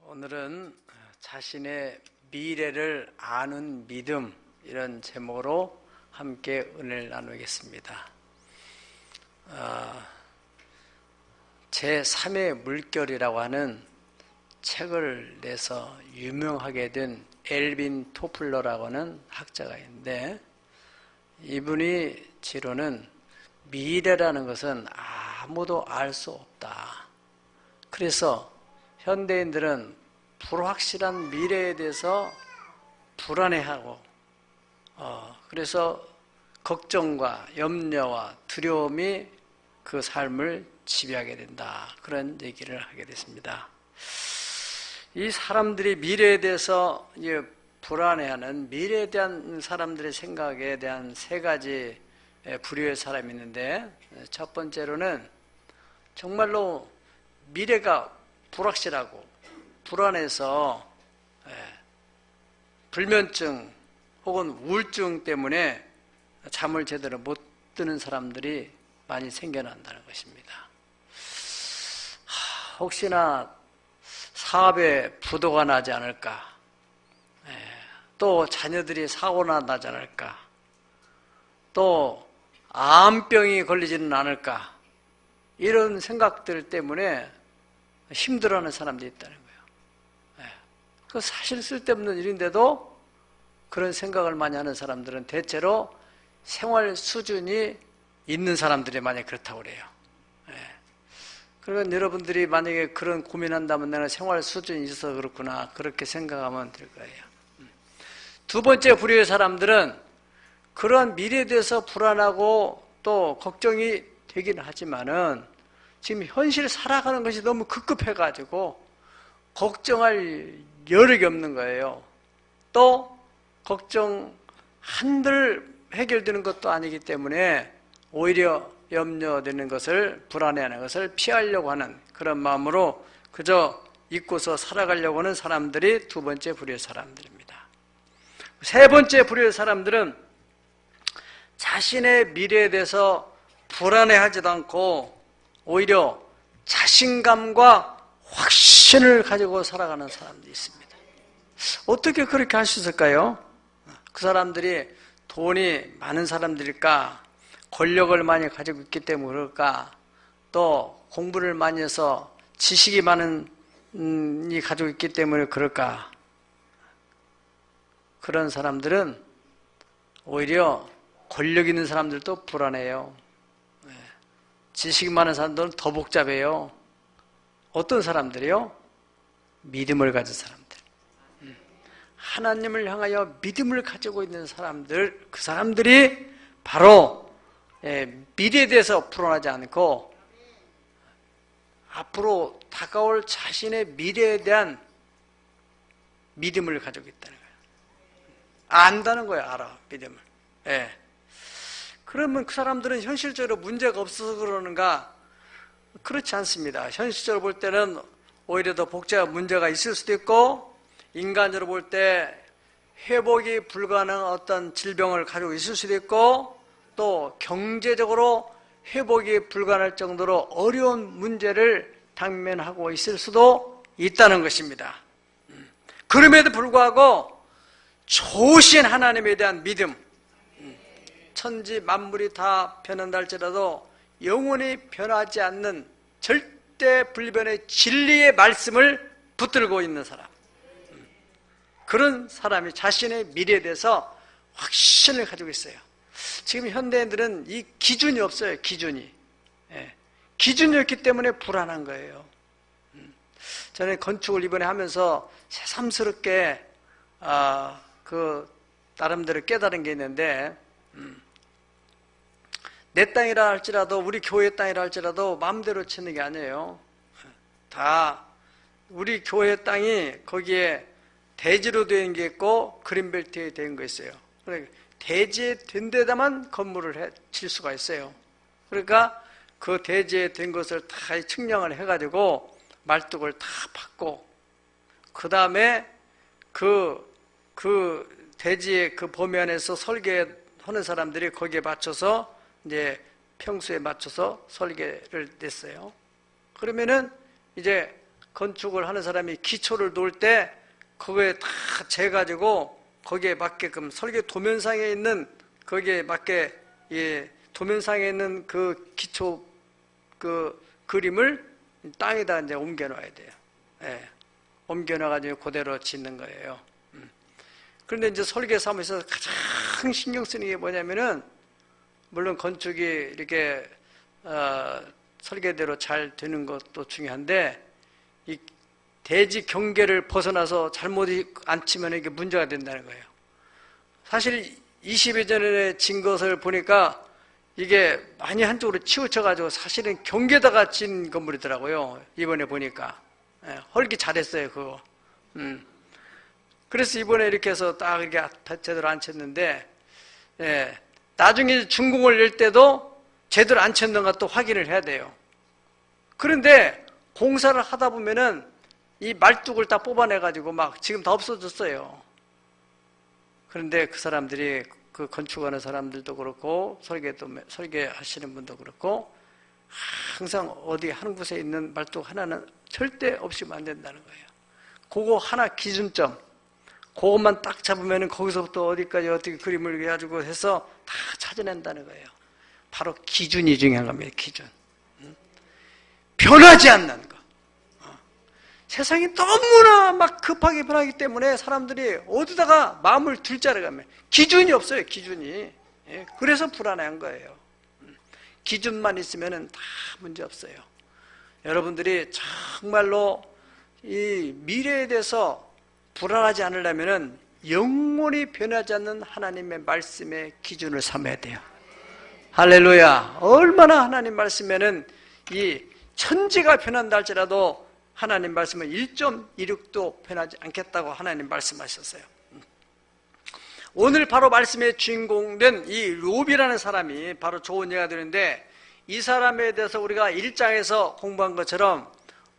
오늘은 자신의 미래를 아는 믿음, 이런 제목으로 함께 은혜를 나누겠습니다. 제3의 물결이라고 하는 책을 내서 유명하게 된 엘빈 토플러라고 하는 학자가 있는데, 이분이 지로는 미래라는 것은 아무도 알 수 없다. 그래서 현대인들은 불확실한 미래에 대해서 불안해하고, 그래서 걱정과 염려와 두려움이 그 삶을 지배하게 된다. 그런 얘기를 하게 됐습니다. 이 사람들이 미래에 대해서 불안해하는, 미래에 대한 사람들의 생각에 대한 세 가지 부류의 사람이 있는데, 첫 번째로는 정말로 미래가 불확실하고 불안해서 불면증 혹은 우울증 때문에 잠을 제대로 못 드는 사람들이 많이 생겨난다는 것입니다. 혹시나 사업에 부도가 나지 않을까, 또 자녀들이 사고나 나지 않을까, 또 암병이 걸리지는 않을까, 이런 생각들 때문에 힘들어하는 사람들이 있다는 거예요. 그 사실 쓸데없는 일인데도 그런 생각을 많이 하는 사람들은 대체로 생활 수준이 있는 사람들이 만약에 그렇다고 그래요. 그러면 여러분들이 만약에 그런 고민한다면 내가 생활 수준이 있어서 그렇구나, 그렇게 생각하면 될 거예요. 두 번째 부류의 사람들은 그러한 미래에 대해서 불안하고 또 걱정이 되긴 하지만은 지금 현실 살아가는 것이 너무 급급해가지고 걱정할 여력이 없는 거예요. 또 걱정 한들 해결되는 것도 아니기 때문에 오히려 염려되는 것을, 불안해하는 것을 피하려고 하는 그런 마음으로 그저 잊고서 살아가려고 하는 사람들이 두 번째 부류의 사람들입니다. 세 번째 부류의 사람들은 자신의 미래에 대해서 불안해하지도 않고 오히려 자신감과 확신을 가지고 살아가는 사람들이 있습니다. 어떻게 그렇게 할 수 있을까요? 그 사람들이 돈이 많은 사람들일까? 권력을 많이 가지고 있기 때문에 그럴까? 또 공부를 많이 해서 지식이 많은 이 가지고 있기 때문에 그럴까? 그런 사람들은 오히려 권력 있는 사람들도 불안해요. 지식 많은 사람들은 더 복잡해요. 어떤 사람들이요? 믿음을 가진 사람들. 하나님을 향하여 믿음을 가지고 있는 사람들, 그 사람들이 바로 미래에 대해서 불안하지 않고 앞으로 다가올 자신의 미래에 대한 믿음을 가지고 있다는 거예요. 안다는 거예요. 알아, 믿음을. 그러면 그 사람들은 현실적으로 문제가 없어서 그러는가? 그렇지 않습니다. 현실적으로 볼 때는 오히려 더 복잡한 문제가 있을 수도 있고, 인간적으로 볼 때 회복이 불가능한 어떤 질병을 가지고 있을 수도 있고, 또 경제적으로 회복이 불가능할 정도로 어려운 문제를 당면하고 있을 수도 있다는 것입니다. 그럼에도 불구하고 좋으신 하나님에 대한 믿음, 천지 만물이 다 변한다 할지라도 영원히 변하지 않는 절대 불변의 진리의 말씀을 붙들고 있는 사람, 그런 사람이 자신의 미래에 대해서 확신을 가지고 있어요. 지금 현대인들은 이 기준이 없어요. 기준이 없기 때문에 불안한 거예요. 저는 건축을 이번에 하면서 새삼스럽게 나름대로 깨달은 게 있는데, 내 땅이라 할지라도, 우리 교회 땅이라 할지라도 마음대로 치는 게 아니에요. 다 우리 교회 땅이 거기에 대지로 된 게 있고 그린벨트에 된 거 있어요. 그러니까 대지에 된 데다만 건물을 칠 수가 있어요. 그러니까 그 대지에 된 것을 다 측량을 해가지고 말뚝을 다 받고, 그 다음에 그 대지의 그 범위 안에서 설계하는 사람들이 거기에 맞춰서 이제 평수에 맞춰서 설계를 냈어요. 그러면은 이제 건축을 하는 사람이 기초를 놓을 때 그거에 다 재가지고 거기에 맞게끔 설계 도면상에 있는 거기에 맞게 도면상에 있는 그 기초 그 그림을 땅에다 이제 옮겨 놔야 돼요. 예. 옮겨 놔가지고 그대로 짓는 거예요. 그런데 이제 설계 사무에서 가장 신경 쓰는 게 뭐냐면은, 물론 건축이 이렇게 설계대로 잘 되는 것도 중요한데, 이 대지 경계를 벗어나서 잘못 안 치면 이게 문제가 된다는 거예요. 사실 20여 전에 진 것을 보니까 이게 많이 한쪽으로 치우쳐가지고 사실은 경계다가 진 건물이더라고요. 이번에 보니까. 예, 헐기 잘했어요, 그거. 그래서 이번에 이렇게 해서 딱 이렇게 제대로 안 쳤는데, 예, 나중에 준공을 낼 때도 제대로 안 쳤는가 또 확인을 해야 돼요. 그런데 공사를 하다 보면은 이 말뚝을 다 뽑아내가지고 막 지금 다 없어졌어요. 그런데 그 사람들이, 그 건축하는 사람들도 그렇고 설계하시는 분도 그렇고 항상 어디 한 곳에 있는 말뚝 하나는 절대 없이면 안 된다는 거예요. 그거 하나 기준점, 그것만 딱 잡으면 거기서부터 어디까지 어떻게 그림을 해가지고 해서 다 찾아낸다는 거예요. 바로 기준이 중요한 겁니다. 기준. 변하지 않는 거. 세상이 너무나 막 급하게 변하기 때문에 사람들이 어디다가 마음을 둘 자를 가면 기준이 없어요. 기준이. 그래서 불안한 거예요. 기준만 있으면 다 문제 없어요. 여러분들이 정말로 이 미래에 대해서 불안하지 않으려면 영원히 변하지 않는 하나님의 말씀의 기준을 삼아야 돼요. 할렐루야. 얼마나 하나님 말씀에는 이 천지가 변한다 할지라도 하나님 말씀은 1.16도 변하지 않겠다고 하나님 말씀하셨어요. 오늘 바로 말씀의 주인공된 이 욥이라는 사람이 바로 좋은 예가 되는데, 이 사람에 대해서 우리가 1장에서 공부한 것처럼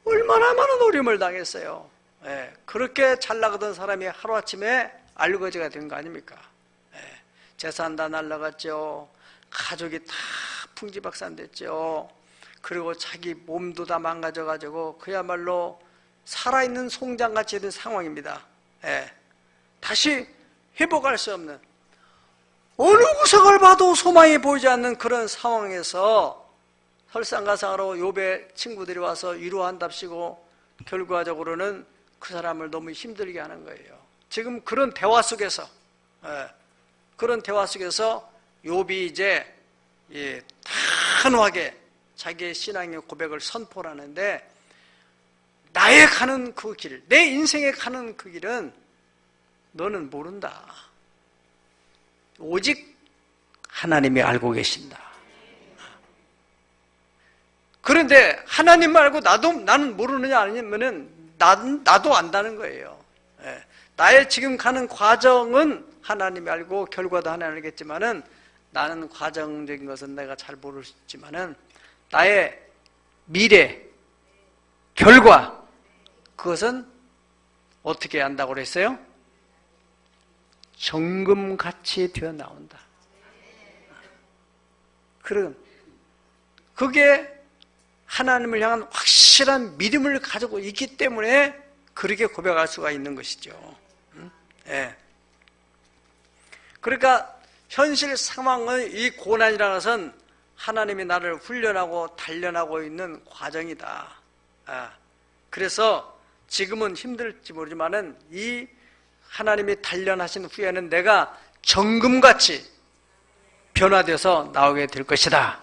얼마나 많은 어려움을 당했어요. 예, 그렇게 잘 나가던 사람이 하루아침에 알거지가 된 거 아닙니까? 예, 재산 다 날라갔죠. 가족이 다 풍지박산됐죠. 그리고 자기 몸도 다 망가져가지고 그야말로 살아있는 송장같이 된 상황입니다. 예, 다시 회복할 수 없는, 어느 구석을 봐도 소망이 보이지 않는 그런 상황에서 설상가상으로 욥의 친구들이 와서 위로한답시고 결과적으로는 그 사람을 너무 힘들게 하는 거예요. 지금 그런 대화 속에서, 그런 대화 속에서 욥이 이제 단호하게 자기의 신앙의 고백을 선포를 하는데, 나의 가는 그 길, 내 인생에 가는 그 길은 너는 모른다. 오직 하나님이 알고 계신다. 그런데 하나님 말고 나는 모르느냐 아니면은 나도 안다는 거예요. 나의 지금 가는 과정은 하나님이 알고 결과도 하나님 알겠지만은, 나는 과정적인 것은 내가 잘 모르지만은 나의 미래, 결과, 그것은 어떻게 한다고 그랬어요? 정금같이 되어 나온다. 그게 하나님을 향한 확실한 믿음을 가지고 있기 때문에 그렇게 고백할 수가 있는 것이죠. 예. 그러니까 현실 상황의 이 고난이라는 것은 하나님이 나를 훈련하고 단련하고 있는 과정이다. 그래서 지금은 힘들지 모르지만은 이 하나님이 단련하신 후에는 내가 정금같이 변화돼서 나오게 될 것이다.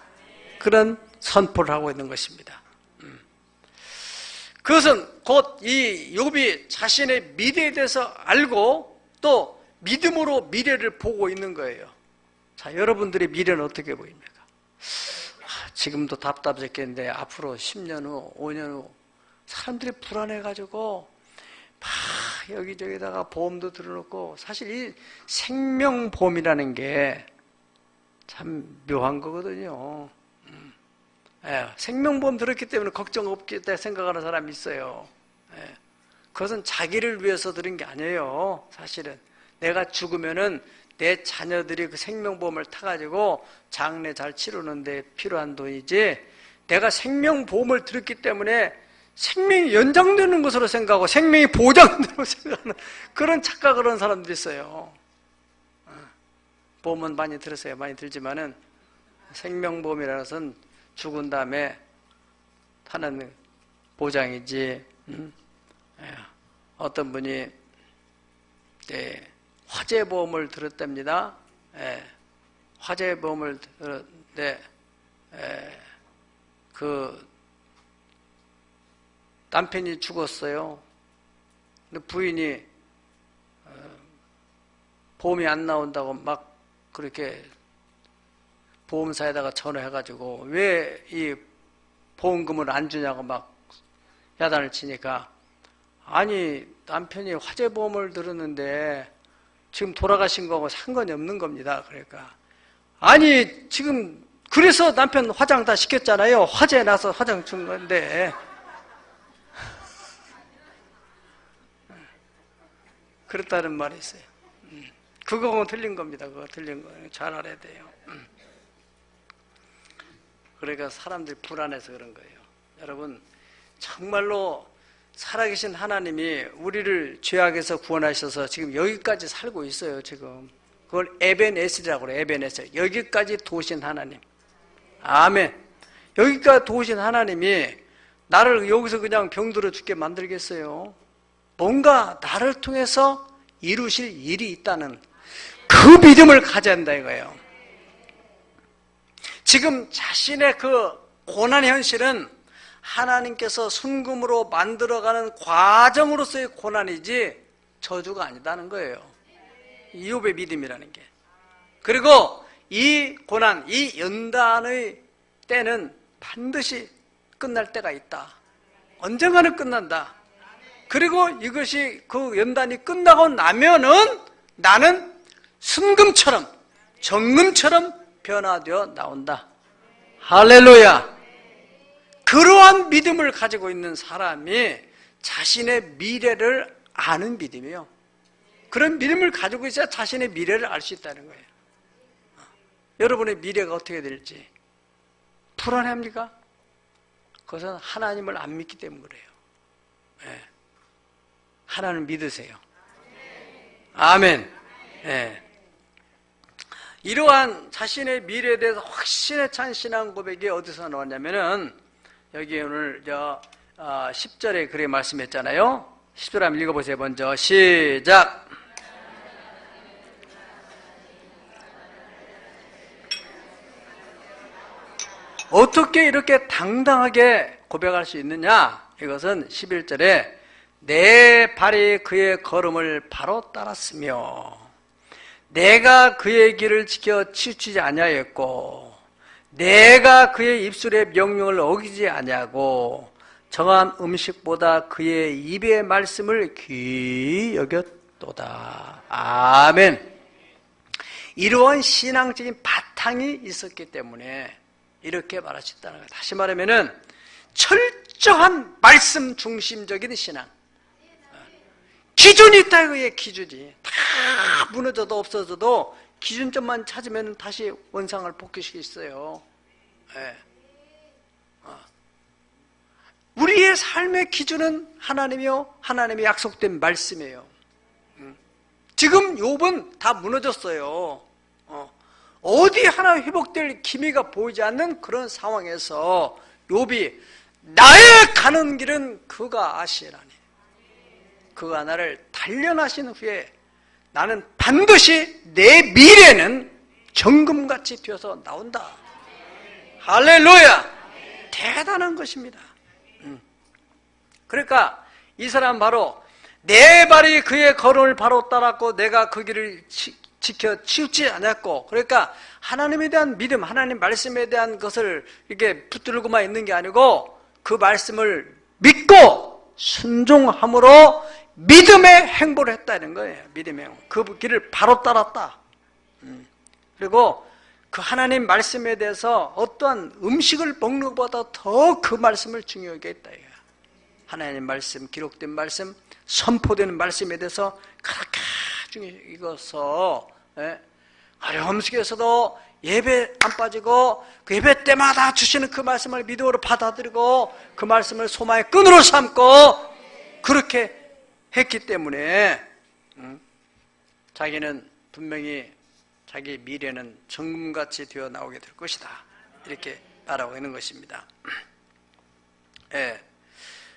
그런 선포를 하고 있는 것입니다. 그것은 곧 이 욥이 자신의 미래에 대해서 알고 또 믿음으로 미래를 보고 있는 거예요. 자, 여러분들의 미래는 어떻게 보입니까? 지금도 답답했겠는데 앞으로 10년 후, 5년 후 사람들이 불안해가지고 막 여기저기다가 보험도 들어놓고, 사실 이 생명보험이라는 게 참 묘한 거거든요. 생명보험 들었기 때문에 걱정 없겠다 생각하는 사람이 있어요. 그것은 자기를 위해서 들은 게 아니에요. 사실은 내가 죽으면은 내 자녀들이 그 생명보험을 타가지고 장례 잘 치르는 데 필요한 돈이지, 내가 생명보험을 들었기 때문에 생명이 연장되는 것으로 생각하고 생명이 보장되는 생각하는 그런 착각을 하는 사람들이 있어요. 보험은 많이 들으세요. 많이 들지만은 생명보험이라는 것은 죽은 다음에 하는 보장이지. 어떤 분이 화재보험을 들었답니다. 화재보험을 들었는데 그 남편이 죽었어요. 근데 부인이 보험이 안 나온다고 막 그렇게 보험사에다가 전화해가지고 왜 이 보험금을 안 주냐고 막 야단을 치니까, 아니 남편이 화재보험을 들었는데 지금 돌아가신 거하고 상관이 없는 겁니다. 그러니까 아니 지금 그래서 남편 화장 다 시켰잖아요. 화재 나서 화장 준 건데. 그렇다는 말이 있어요. 그거는 틀린 겁니다. 그거 틀린 거 잘 알아야 돼요. 그러니까 사람들이 불안해서 그런 거예요. 여러분, 정말로 살아계신 하나님이 우리를 죄악에서 구원하셔서 지금 여기까지 살고 있어요. 지금 그걸 에벤에셀이라고 그래요. 에벤에셀. 여기까지 도우신 하나님. 아멘. 여기까지 도우신 하나님이 나를 여기서 그냥 병들어 죽게 만들겠어요? 뭔가 나를 통해서 이루실 일이 있다는 그 믿음을 가져야 한다 이거예요. 지금 자신의 그 고난의 현실은 하나님께서 순금으로 만들어가는 과정으로서의 고난이지 저주가 아니다는 거예요. 이욥의 믿음이라는 게. 그리고 이 고난, 이 연단의 때는 반드시 끝날 때가 있다. 언젠가는 끝난다. 그리고 이것이 그 연단이 끝나고 나면은 나는 순금처럼 정금처럼 변화되어 나온다. 할렐루야. 그러한 믿음을 가지고 있는 사람이 자신의 미래를 아는 믿음이에요. 그런 믿음을 가지고 있어야 자신의 미래를 알 수 있다는 거예요. 여러분의 미래가 어떻게 될지 불안합니까? 그것은 하나님을 안 믿기 때문에 그래요. 네. 하나님을 믿으세요. 아멘. 네. 이러한 자신의 미래에 대해서 확신에 찬 신앙 고백이 어디서 나왔냐면은 여기 오늘 10절에 그렇게 말씀했잖아요. 10절 한번 읽어보세요. 먼저 시작. 어떻게 이렇게 당당하게 고백할 수 있느냐? 이것은 11절에 내 발이 그의 걸음을 바로 따랐으며 내가 그의 길을 지켜 치우치지 아니하였고 내가 그의 입술의 명령을 어기지 아니하고 정한 음식보다 그의 입의 말씀을 귀히 여겼도다. 아멘. 이러한 신앙적인 바탕이 있었기 때문에 이렇게 말할 수 있다는 거예요. 다시 말하면은 철저한 말씀 중심적인 신앙. 기준이 있다 이거예요. 기준이 다 무너져도 없어져도 기준점만 찾으면 다시 원상을 복귀시킬 수 있어요. 네. 우리의 삶의 기준은 하나님이요, 하나님의 약속된 말씀이에요. 지금 욥은 다 무너졌어요. 어디 하나 회복될 기미가 보이지 않는 그런 상황에서 욥이 나의 가는 길은 그가 아시라니. 그가 나를 단련하신 후에 나는 반드시 내 미래는 정금같이 되어서 나온다. 할렐루야! 대단한 것입니다. 그러니까 이 사람 바로 내 발이 그의 걸음을 바로 따랐고 내가 그 길을 지켜 치우치 않았고, 그러니까 하나님에 대한 믿음, 하나님 말씀에 대한 것을 이렇게 붙들고만 있는 게 아니고 그 말씀을 믿고 순종함으로 믿음의 행보를 했다는 거예요. 믿음의 행보. 그 길을 바로 따랐다. 그리고 그 하나님 말씀에 대해서 어떠한 음식을 먹는 것보다 더 그 말씀을 중요하게 했다. 하나님 말씀, 기록된 말씀, 선포되는 말씀에 대해서 그렇게 중요히 여겨서 어려움 속에서도 예배 안 빠지고 그 예배 때마다 주시는 그 말씀을 믿음으로 받아들이고 그 말씀을 소망의 끈으로 삼고 그렇게 했기 때문에 자기는 분명히 자기 미래는 정금같이 되어 나오게 될 것이다, 이렇게 말하고 있는 것입니다. 예.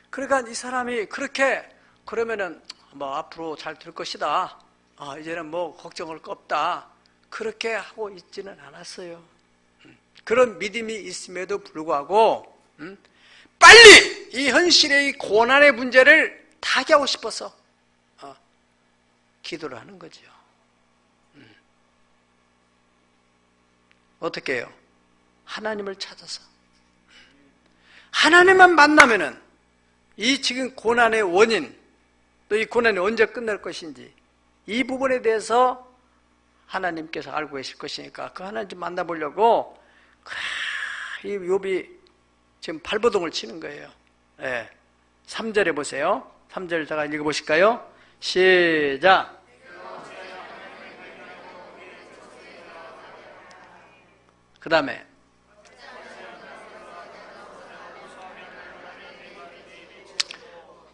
그러니까 이 사람이 그렇게 그러면은 뭐 앞으로 잘 될 것이다, 이제는 뭐 걱정할 거 없다, 그렇게 하고 있지는 않았어요. 그런 믿음이 있음에도 불구하고 빨리 이 현실의 이 고난의 문제를 타개하고 싶어서 기도를 하는 거죠. 어떻게 해요? 하나님을 찾아서 하나님만 만나면은 이 지금 고난의 원인, 또 이 고난이 언제 끝날 것인지 이 부분에 대해서 하나님께서 알고 계실 것이니까 그 하나님 좀 만나보려고 이 욥이 지금 발버둥을 치는 거예요. 예. 3절에 보세요. 3절 제가 읽어보실까요? 시작. 그 다음에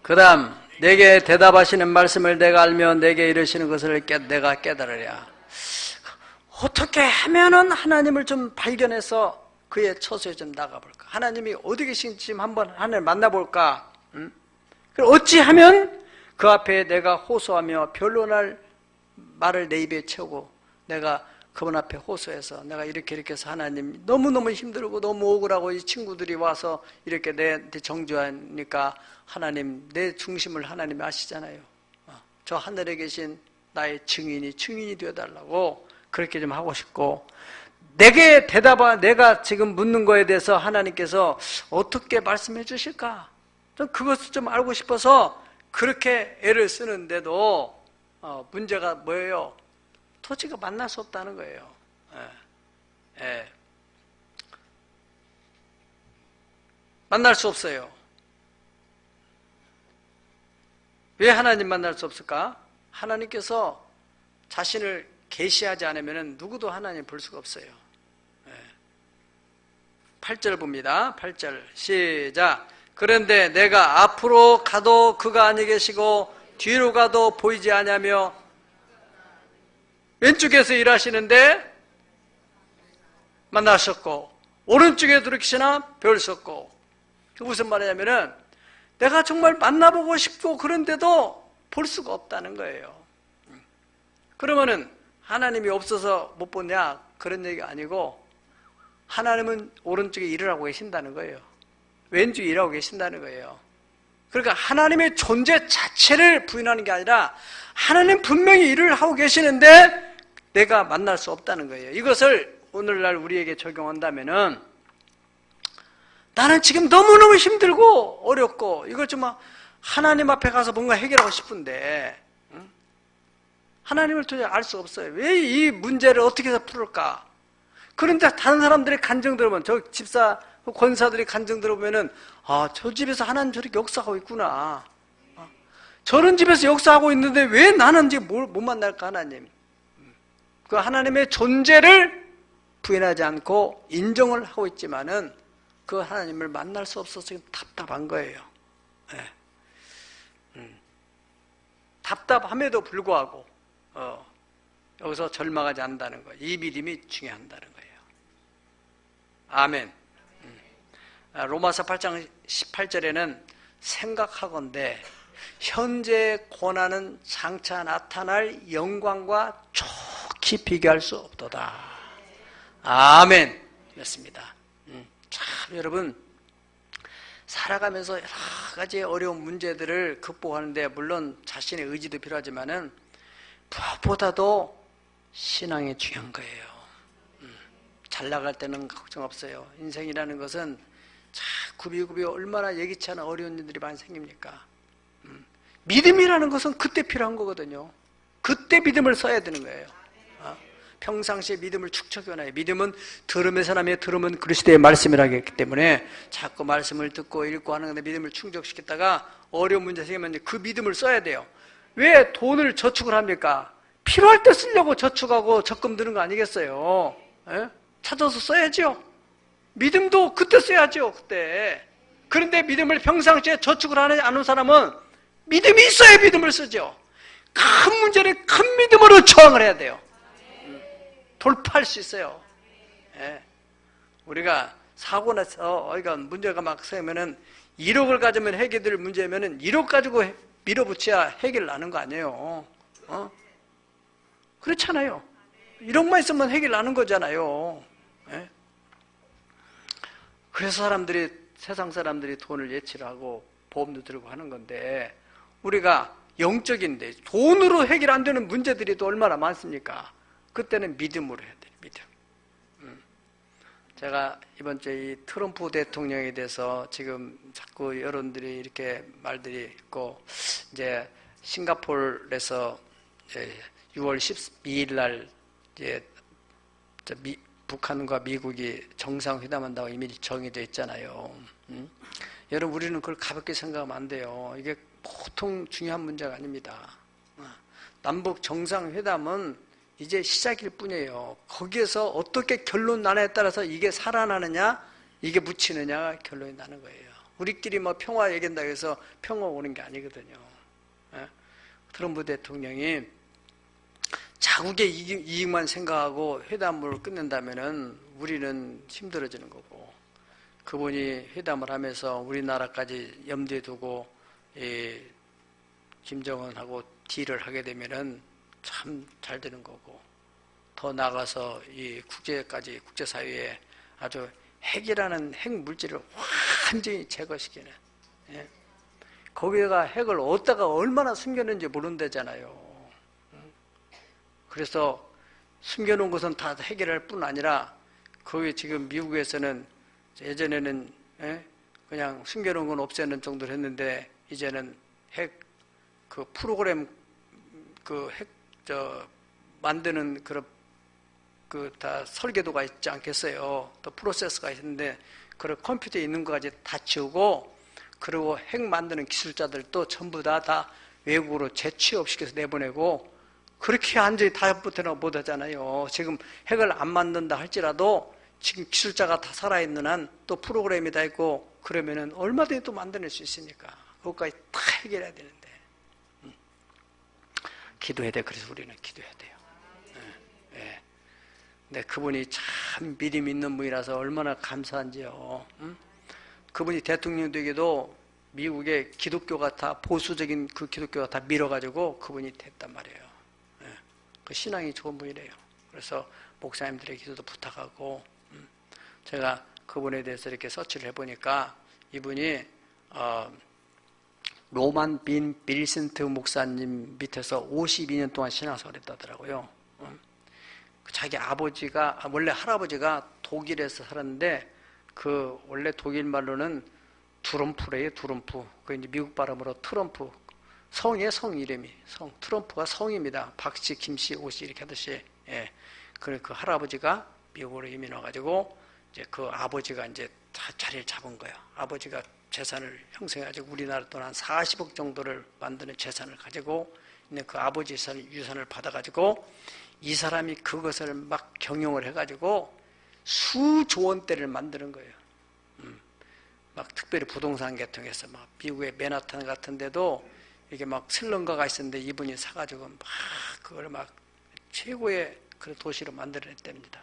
그 다음 내게 대답하시는 말씀을 내가 알며 내게 이르시는 것을 내가 깨달으랴. 어떻게 하면은 하나님을 좀 발견해서 그의 처소에 좀 나가볼까? 하나님이 어디 계신지 지금 한번 하나님 만나볼까? 그리고 어찌하면 그 앞에 내가 호소하며 변론할 말을 내 입에 채우고 내가 그분 앞에 호소해서 내가 이렇게 해서 하나님 너무너무 힘들고 너무 억울하고 이 친구들이 와서 이렇게 내 정죄하니까 하나님 내 중심을 하나님이 아시잖아요. 저 하늘에 계신 나의 증인이 되어달라고 그렇게 좀 하고 싶고, 내게 내가 지금 묻는 거에 대해서 하나님께서 어떻게 말씀해 주실까? 좀 그것을 좀 알고 싶어서 그렇게 애를 쓰는데도 문제가 뭐예요? 도저히 만날 수 없다는 거예요. 만날 수 없어요. 왜 하나님 만날 수 없을까? 하나님께서 자신을 계시하지 않으면 누구도 하나님 볼 수가 없어요. 8절 봅니다. 8절 시작. 그런데 내가 앞으로 가도 그가 아니 계시고 뒤로 가도 보이지 아니하며 왼쪽에서 일하시는데 만나셨고 오른쪽에 들어계시나 별 수 없고. 무슨 말이냐면은 내가 정말 만나보고 싶고 그런데도 볼 수가 없다는 거예요. 그러면은 하나님이 없어서 못 보냐? 그런 얘기가 아니고 하나님은 오른쪽에 일을 하고 계신다는 거예요. 왼쪽에 일하고 계신다는 거예요. 그러니까 하나님의 존재 자체를 부인하는 게 아니라 하나님 분명히 일을 하고 계시는데 내가 만날 수 없다는 거예요. 이것을 오늘날 우리에게 적용한다면은 나는 지금 너무너무 힘들고 어렵고 이걸 좀 하나님 앞에 가서 뭔가 해결하고 싶은데 하나님을 도저히 알 수 없어요. 왜 이 문제를 어떻게 해서 풀을까? 그런데 다른 사람들의 간증 들으면, 저 집사, 권사들이 간증 들어보면은, 저 집에서 하나님 저렇게 역사하고 있구나. 저런 집에서 역사하고 있는데 왜 나는 이제 못 만날까, 하나님? 그 하나님의 존재를 부인하지 않고 인정을 하고 있지만은 그 하나님을 만날 수 없어서 답답한 거예요. 답답함에도 불구하고, 여기서 절망하지 않는다는 거예요. 이 믿음이 중요하다는 거예요. 아멘. 로마서 8장 18절에는 생각하건대 현재 고난은 장차 나타날 영광과 좋게 비교할 수 없도다. 아멘. 그렇습니다. 참 여러분, 살아가면서 여러 가지 어려운 문제들을 극복하는데 물론 자신의 의지도 필요하지만은 무엇보다도 신앙이 중요한 거예요. 잘 나갈 때는 걱정 없어요. 인생이라는 것은 굽이굽이 얼마나 예기치 않은 어려운 일들이 많이 생깁니까? 믿음이라는 것은 그때 필요한 거거든요. 그때 믿음을 써야 되는 거예요. 평상시에 믿음을 축적해놔요. 믿음은 들음에서 나며 들음은 그리스도의 말씀이라고 했기 때문에 자꾸 말씀을 듣고 읽고 하는 건데 믿음을 충족시켰다가 어려운 문제 생기면 그 믿음을 써야 돼요. 왜 돈을 저축을 합니까? 필요할 때 쓰려고 저축하고 적금 드는 거 아니겠어요? 예? 찾아서 써야죠. 믿음도 그때 써야죠. 그때. 그런데 믿음을 평상시에 저축을 하지 않은 사람은 믿음이 있어야 믿음을 쓰죠. 큰 문제는 큰 믿음으로 저항을 해야 돼요. 돌파할 수 있어요. 예. 우리가 사고 나서 문제가 막 생기면은 1억을 가지면 해결될 문제면은 1억 가지고 밀어붙여야 해결 나는 거 아니에요. 그렇잖아요. 1억만 있으면 해결 나는 거잖아요. 예? 그래서 세상 사람들이 돈을 예치를 하고 보험도 들고 하는 건데, 우리가 영적인데 돈으로 해결 안 되는 문제들이 또 얼마나 많습니까? 그때는 믿음으로 해야 돼요. 믿음. 제가 이번 주에 이 트럼프 대통령에 대해서 지금 자꾸 여러분들이 이렇게 말들이 있고, 이제 싱가포르에서 6월 12일 날 이제 북한과 미국이 정상회담한다고 이미 정해져 있잖아요. 여러분, 우리는 그걸 가볍게 생각하면 안 돼요. 이게 보통 중요한 문제가 아닙니다. 남북 정상회담은 이제 시작일 뿐이에요. 거기에서 어떻게 결론 나냐에 따라서 이게 살아나느냐, 이게 묻히느냐가 결론이 나는 거예요. 우리끼리 뭐 평화 얘기한다고 해서 평화 오는 게 아니거든요. 트럼프 대통령이 자국의 이익만 생각하고 회담을 끝낸다면은 우리는 힘들어지는 거고, 그분이 회담을 하면서 우리나라까지 염두에 두고 김정은하고 딜을 하게 되면은 참 잘 되는 거고, 더 나아가서 이 국제사회에 아주 핵이라는 핵물질을 완전히 제거시키는, 예? 거기에가 핵을 어디다가 얼마나 숨겼는지 모른다잖아요. 그래서 숨겨놓은 것은 다 해결할 뿐 아니라, 거기 지금 미국에서는 예전에는 그냥 숨겨놓은 건 없애는 정도로 했는데, 이제는 핵 그 프로그램 만드는 다 설계도가 있지 않겠어요. 또 프로세스가 있는데, 그런 컴퓨터에 있는 것까지 다 지우고, 그리고 핵 만드는 기술자들도 전부 다 외국으로 재취업시켜서 내보내고, 그렇게 완전히 다부터는 못 하잖아요. 지금 핵을 안 만든다 할지라도 지금 기술자가 다 살아있는 한, 또 프로그램이 다 있고 그러면은 얼마든지 또 만들어낼 수 있으니까 그것까지 다 해결해야 되는데, 기도해야 돼. 그래서 우리는 기도해야 돼요. 예. 근데 그분이 참 믿음 있는 분이라서 얼마나 감사한지요. 그분이 대통령 되기도 미국의 기독교가 다 보수적인 그 기독교가 다 밀어가지고 그분이 됐단 말이에요. 예. 그 신앙이 좋은 분이래요. 그래서 목사님들의 기도도 부탁하고, 제가 그분에 대해서 이렇게 서치를 해보니까 이분이 로만 빈 빌센트 목사님 밑에서 52년 동안 신앙생활을 했다더라고요. 자기 원래 할아버지가 독일에서 살았는데, 그 원래 독일 말로는 두럼프래요, 두럼프. 그 이제 미국 발음으로 트럼프. 성 이름이. 트럼프가 성입니다. 박씨, 김씨, 오씨 이렇게 하듯이. 예. 그 할아버지가 미국으로 이민 와가지고, 이제 그 아버지가 이제 자리를 잡은 거예요. 아버지가 재산을 형성해가지고 우리나라 돈 한 40억 정도를 만드는 재산을 가지고 있는 그 아버지 유산을 받아가지고, 이 사람이 그것을 막 경영을 해가지고 수조 원대를 만드는 거예요. 막 특별히 부동산 계통해서 막 미국의 맨하탄 같은 데도 이게 막 슬럼가가 있었는데 이분이 사가지고 막 그걸 막 최고의 그 도시로 만들어냈답니다.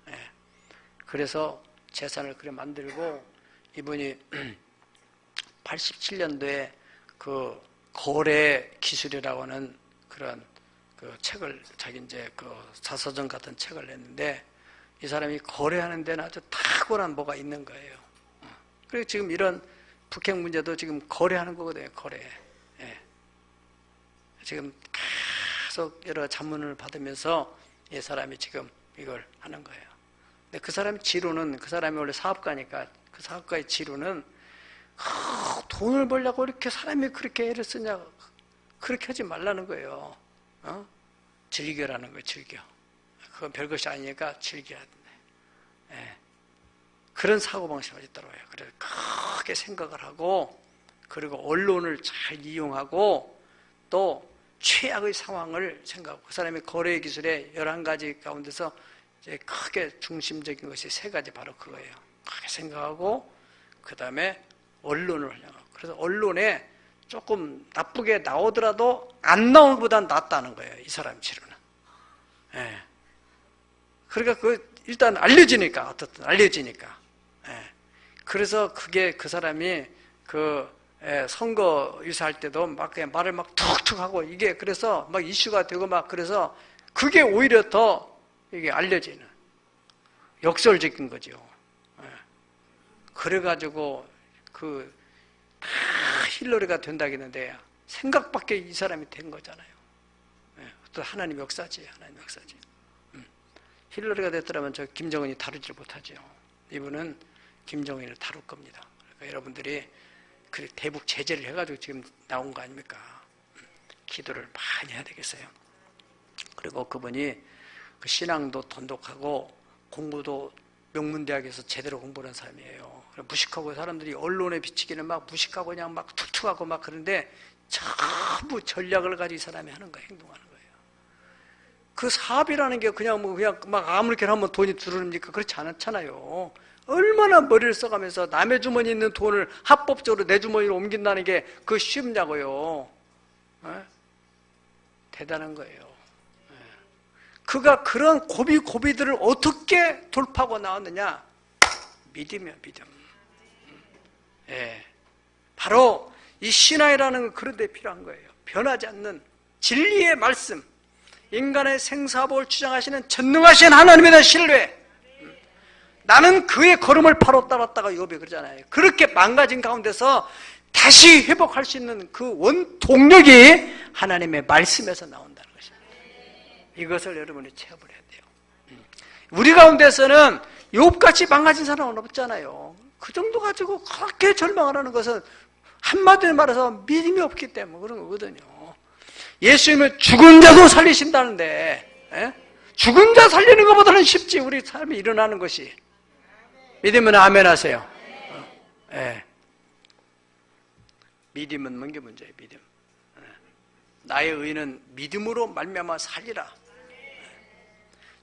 예. 그래서 재산을 그래 만들고, 이분이 87년도에 그 거래 기술이라고 하는 그런 그 책을, 자기 이제 그 자서전 같은 책을 냈는데, 이 사람이 거래하는 데는 아주 탁월한 뭐가 있는 거예요. 그리고 지금 이런 북핵 문제도 지금 거래하는 거거든요, 거래. 예. 지금 계속 여러 자문을 받으면서 이 사람이 지금 이걸 하는 거예요. 근데 그 사람의 지로는, 그 사람이 원래 사업가니까 그 사업가의 지로는 돈을 벌려고 이렇게 사람이 그렇게 애를 쓰냐, 그렇게 하지 말라는 거예요. 즐겨라는 거예요, 즐겨. 그건 별것이 아니니까 즐겨야 된다. 예. 그런 사고방식이 있더라고요. 그래서 크게 생각을 하고, 그리고 언론을 잘 이용하고, 또 최악의 상황을 생각하고 그 사람의 거래 기술의 11가지 가운데서 이제 크게 중심적인 것이 3가지 바로 그거예요. 크게 생각하고 그 다음에 언론을 활용하고 그래서 언론에 조금 나쁘게 나오더라도 안 나오는 것보다는 낫다는 거예요. 이 사람 치료는. 예. 그러니까 일단 알려지니까 어떻든 알려지니까. 예. 그래서 그게 그 사람이 선거 유세할 때도 막 그냥 말을 막 툭툭 하고 이게 그래서 막 이슈가 되고 막 그래서 그게 오히려 더 이게 알려지는 역설적인 거죠. 예. 그래가지고 다 힐러리가 된다겠는데 생각밖에 이 사람이 된 거잖아요. 예. 또 하나님 역사지, 하나님 역사지. 힐러리가 됐더라면 저 김정은이 다루질 못하죠. 이분은 김정은을 다룰 겁니다. 그러니까 여러분들이 그 대북 제재를 해가지고 지금 나온 거 아닙니까? 기도를 많이 해야 되겠어요. 그리고 그분이 그 신앙도 돈독하고 공부도 명문대학에서 제대로 공부한 사람이에요. 무식하고 사람들이 언론에 비치기는 막 무식하고 그냥 막 툭툭하고 막 그런데 전부 전략을 가지고 이 사람이 하는 거예요. 행동하는 거예요. 그 사업이라는 게 그냥 막 아무렇게나 하면 돈이 들어옵니까? 그렇지 않잖아요. 얼마나 머리를 써가면서 남의 주머니에 있는 돈을 합법적으로 내 주머니로 옮긴다는 게 그거 쉽냐고요. 에? 대단한 거예요. 에. 그가 그런 고비들을 어떻게 돌파하고 나왔느냐? 믿음이야, 믿음. 예. 바로 이 신앙이라는 그런 데 필요한 거예요. 변하지 않는 진리의 말씀, 인간의 생사복을 주장하시는 전능하신 하나님에 대한 신뢰. 나는 그의 걸음을 바로 따랐다가 욥이 그러잖아요. 그렇게 망가진 가운데서 다시 회복할 수 있는 그 원동력이 하나님의 말씀에서 나온다는 것입니다. 이것을 여러분이 체험을 해야 돼요. 우리 가운데서는 욥같이 망가진 사람은 없잖아요. 그 정도 가지고 그렇게 절망을 하는 것은 한마디로 말해서 믿음이 없기 때문에 그런 거거든요. 예수님은 죽은 자도 살리신다는데, 에? 죽은 자 살리는 것보다는 쉽지 우리 삶이 일어나는 것이. 믿으면 아멘 하세요. 예. 믿음은 뭔 게 문제예요. 믿음. 나의 의는 믿음으로 말미암아 살리라.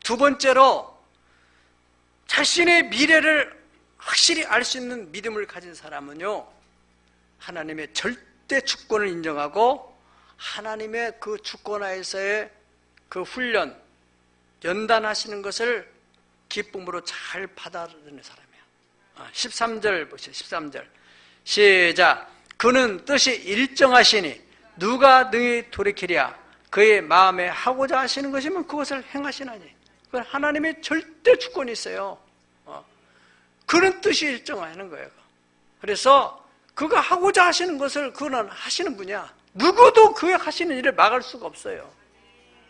두 번째로 자신의 미래를 확실히 알 수 있는 믿음을 가진 사람은요, 하나님의 절대 주권을 인정하고 하나님의 그 주권하에서의 그 훈련, 연단하시는 것을 기쁨으로 잘 받아들이는 사람이에요. 13절 보시죠. 13절 시작. 그는 뜻이 일정하시니 누가 능히 돌이키랴. 그의 마음에 하고자 하시는 것이면 그것을 행하시나니. 그건 하나님의 절대 주권이 있어요. 그런 뜻이 일정하는 거예요. 그래서 그가 하고자 하시는 것을 그는 하시는 분이야. 누구도 그의 하시는 일을 막을 수가 없어요.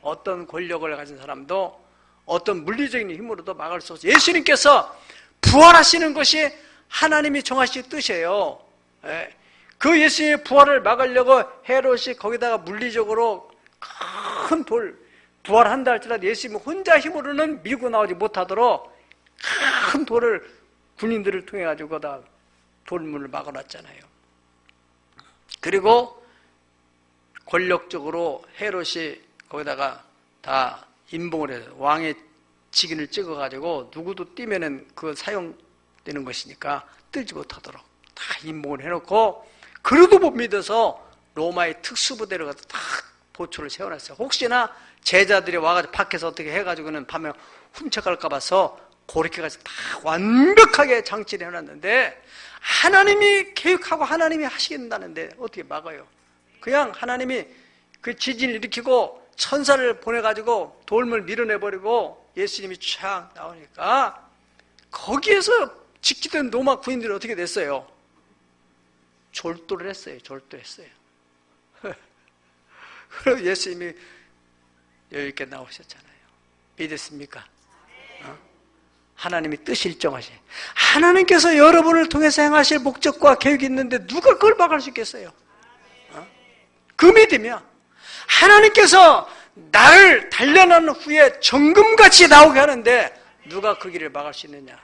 어떤 권력을 가진 사람도 어떤 물리적인 힘으로도 막을 수 없어요. 예수님께서 부활하시는 것이 하나님이 정하신 뜻이에요. 그 예수님의 부활을 막으려고 헤롯이 거기다가 물리적으로 큰 돌, 부활한다 할지라도 예수님이 혼자 힘으로는 밀고 나오지 못하도록 큰 돌을 군인들을 통해 가지고 다 돌문을 막아놨잖아요. 그리고 권력적으로 헤롯이 거기다가 다 임봉을 해서 왕의 직인을 찍어가지고 누구도 뛰면은 그거 사용되는 것이니까 뜨지 못하도록 다 임봉을 해놓고 그래도 못 믿어서 로마의 특수부대를 가서 다 보초를 세워놨어요. 혹시나 제자들이 와가지고 밖에서 어떻게 해가지고는 밤에 훔쳐갈까 봐서 그렇게 가서 다 완벽하게 장치를 해놨는데 하나님이 계획하고 하나님이 하시겠다는데 어떻게 막아요? 그냥 하나님이 그 지진을 일으키고 천사를 보내가지고 돌을 밀어내버리고 예수님이 촥 나오니까 거기에서 지키던 로마 군인들이 어떻게 됐어요? 졸도를 했어요. 졸도했어요. 그리고 예수님이 여유있게 나오셨잖아요. 믿으십니까? 하나님이 뜻이 일정하시. 하나님께서 여러분을 통해서 행하실 목적과 계획이 있는데 누가 그걸 막을 수 있겠어요? 그 믿음이야. 하나님께서 나를 단련한 후에 정금같이 나오게 하는데 누가 그 길을 막을 수 있느냐?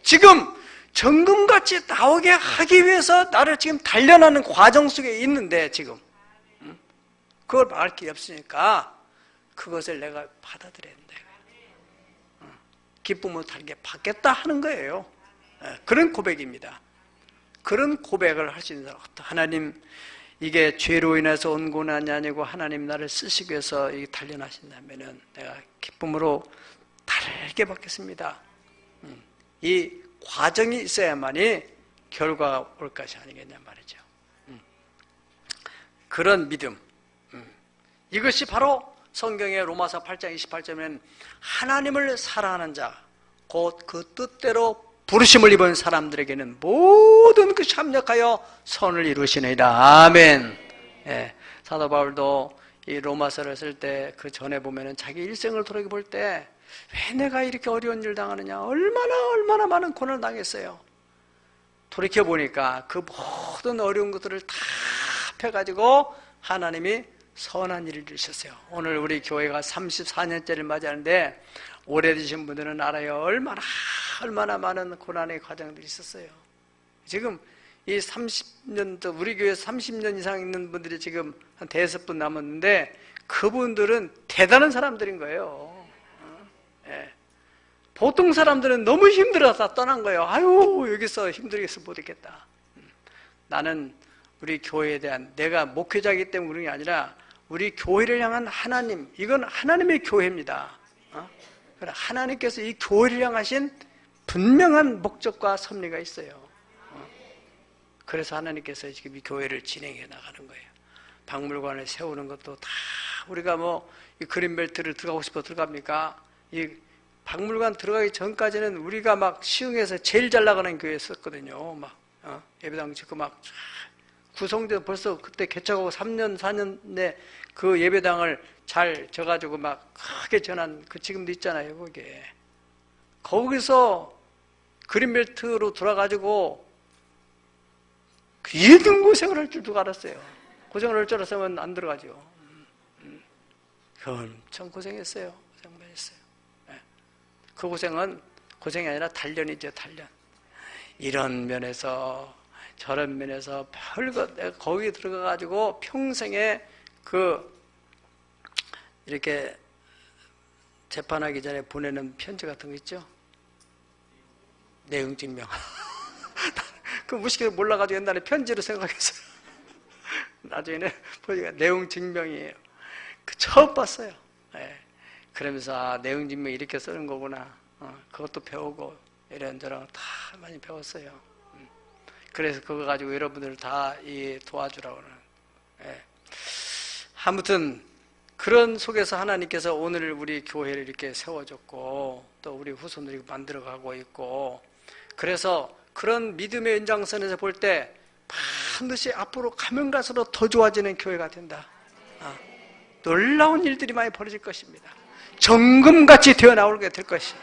지금 정금같이 나오게 하기 위해서 나를 지금 단련하는 과정 속에 있는데 지금 그걸 말할 길이 없으니까 그것을 내가 받아들여야 된다. 기쁨으로 달게 받겠다 하는 거예요. 그런 고백입니다. 그런 고백을 할 수 있는 사람. 하나님, 이게 죄로 인해서 온 고난이 아니고 하나님 나를 쓰시기 위해서 단련하신다면은 내가 기쁨으로 달게 받겠습니다. 이 과정이 있어야만이 결과가 올 것이 아니겠냐 말이죠. 그런 믿음. 이것이 바로 성경의 로마서 8장 28절에는 하나님을 사랑하는 자, 곧 그 뜻대로 부르심을 입은 사람들에게는 모든 것이 합력하여 선을 이루시느니라. 아멘. 예, 사도 바울도 이 로마서를 쓸 때 그 전에 보면은 자기 일생을 돌이켜 때 왜 내가 이렇게 어려운 일 당하느냐, 얼마나 많은 고난을 당했어요. 돌이켜 보니까 그 모든 어려운 것들을 다 펴가지고 하나님이 선한 일을 이루셨어요. 오늘 우리 교회가 34년째를 맞이하는데 오래되신 분들은 알아요. 얼마나 많은 고난의 과정들이 있었어요. 지금 이 30년, 우리 교회에서 30년 이상 있는 분들이 지금 한 5분 남았는데 그분들은 대단한 사람들인 거예요. 예. 보통 사람들은 너무 힘들어서 떠난 거예요. 아유, 여기서 힘들겠어 못했겠다. 나는 우리 교회에 대한, 내가 목회자이기 때문에 그런 게 아니라 우리 교회를 향한 하나님, 이건 하나님의 교회입니다. 하나님께서 이 교회를 향하신 분명한 목적과 섭리가 있어요. 그래서 하나님께서 지금 이 교회를 진행해 나가는 거예요. 박물관을 세우는 것도 다 우리가 이 그린벨트를 들어가고 싶어 들어갑니까? 이 박물관 들어가기 전까지는 우리가 막 시흥에서 제일 잘 나가는 교회였었거든요. 예배당 짓고 구성돼서 벌써 그때 개척하고 3년, 4년 내 그 예배당을 잘 져가지고 막 크게 전한 그 지금도 있잖아요, 거기에. 거기서 그린벨트로 돌아가지고 1등 고생을 할 줄 누가 알았어요. 고생을 할 줄 알았으면 안 들어가죠. 엄청 고생했어요. 고생 많이 했어요. 그 고생은 고생이 아니라 단련이죠, 단련. 이런 면에서 저런 면에서 별것, 내가 거기 들어가가지고 평생에 이렇게 재판하기 전에 보내는 편지 같은 거 있죠? 내용 증명. 그 무식해서 몰라가지고 옛날에 편지로 생각했어요. 나중에는 보니까 내용 증명이에요. 처음 봤어요. 네. 그러면서 내용 증명 이렇게 쓰는 거구나. 그것도 배우고 이런저런 다 많이 배웠어요. 그래서 그거 가지고 여러분들 다 도와주라고 하는. 네. 아무튼 그런 속에서 하나님께서 오늘 우리 교회를 이렇게 세워줬고 또 우리 후손들이 만들어가고 있고, 그래서 그런 믿음의 연장선에서 볼 때 반드시 앞으로 가면 갈수록 더 좋아지는 교회가 된다. 놀라운 일들이 많이 벌어질 것입니다. 정금같이 되어나오게 될 것이에요.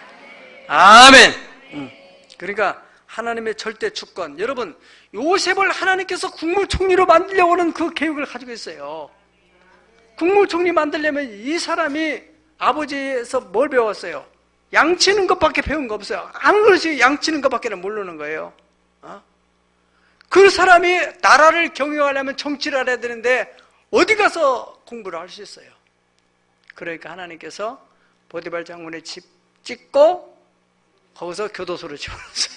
아멘. 그러니까 하나님의 절대 주권, 여러분 요셉을 하나님께서 국무총리로 만들려고 하는 그 계획을 가지고 있어요. 국무총리 만들려면 이 사람이 아버지에서 뭘 배웠어요? 양치는 것밖에 배운 거 없어요. 안 그러시 양치는 것밖에는 모르는 거예요. 그 사람이 나라를 경영하려면 정치를 알아야 되는데 어디 가서 공부를 할 수 있어요? 그러니까 하나님께서 보디발 장군의 집 짓고 거기서 교도소를 지어놨어요.